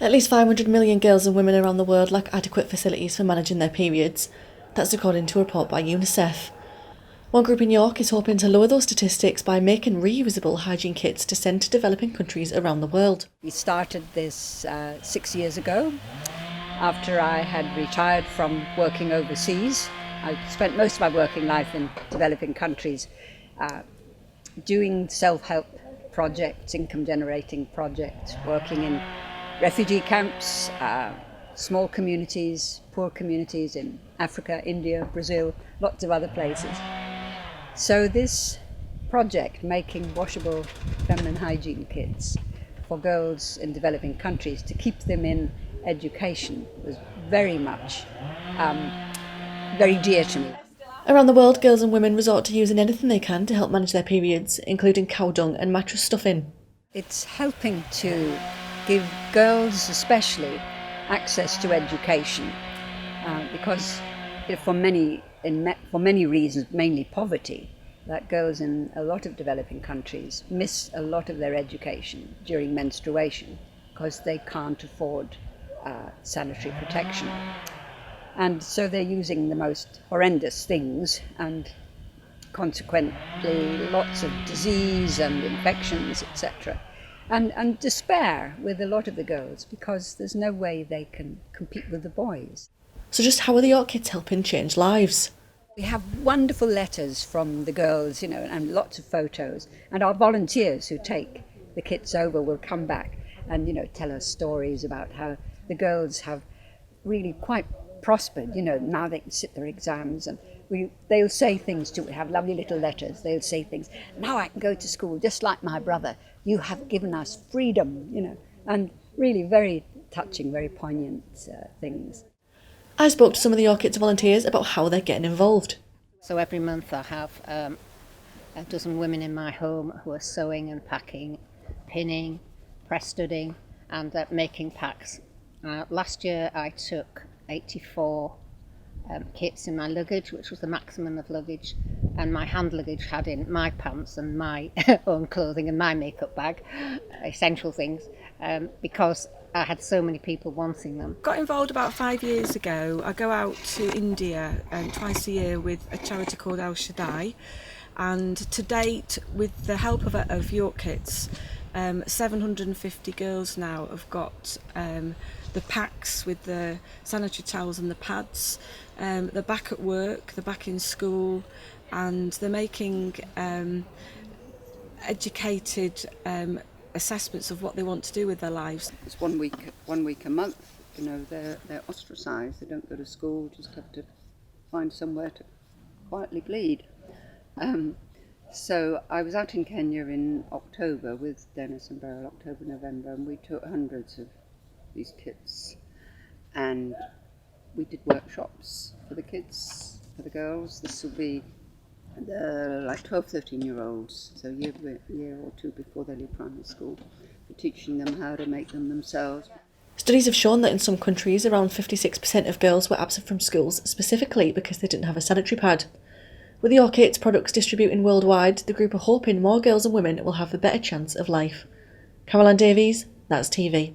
At least 500 million girls and women around the world lack adequate facilities for managing their periods. That's according to a report by UNICEF. One group in York is hoping to lower those statistics by making reusable hygiene kits to send to developing countries around the world. We started this 6 years ago after I had retired from working overseas. I spent most of my working life in developing countries doing self-help projects, income-generating projects, working in refugee camps, small communities, poor communities in Africa, India, Brazil, lots of other places. So this project, making washable feminine hygiene kits for girls in developing countries to keep them in education, was very much very dear to me. Around the world, girls and women resort to using anything they can to help manage their periods, including cow dung and mattress stuffing. It's helping to give girls especially access to education because for many reasons, mainly poverty, that girls in a lot of developing countries miss a lot of their education during menstruation because they can't afford sanitary protection. And so they're using the most horrendous things, and consequently lots of disease and infections, etc. And despair with a lot of the girls because there's no way they can compete with the boys. So just how are the Yorkits helping change lives? We have wonderful letters from the girls, and lots of photos. And our volunteers who take the kits over will come back and, tell us stories about how the girls have really quite prospered. Now they can sit their exams and they'll say things too. We have lovely little letters. They'll say things. Now I can go to school just like my brother. You have given us freedom, and really very touching, very poignant things. I spoke to some of the Yorkits volunteers about how they're getting involved. So every month I have a dozen women in my home who are sewing and packing, pinning, press studding and making packs. Last year I took 84 kits in my luggage, which was the maximum of luggage, and my hand luggage had in my pants and my own clothing and my makeup bag, essential things, because I had so many people wanting them. Got involved about 5 years ago. I go out to India twice a year with a charity called Al Shaddai, and to date, with the help of Yorkits, 750 girls now have got the packs with the sanitary towels and the pads. They're back at work, they're back in school, and they're making educated assessments of what they want to do with their lives. It's 1 week a month. They're ostracised. They don't go to school. Just have to find somewhere to quietly bleed. So I was out in Kenya in October with Dennis and Beryl, October, November, and we took hundreds of these kits, and we did workshops for the kids, for the girls. This will be like 12, 13-year-olds, so a year or two before they leave primary school, for teaching them how to make them themselves. Studies have shown that in some countries around 56% of girls were absent from schools specifically because they didn't have a sanitary pad. With the Yorkits products distributing worldwide, the group are hoping more girls and women will have a better chance of life. Caroline Davies, That's TV.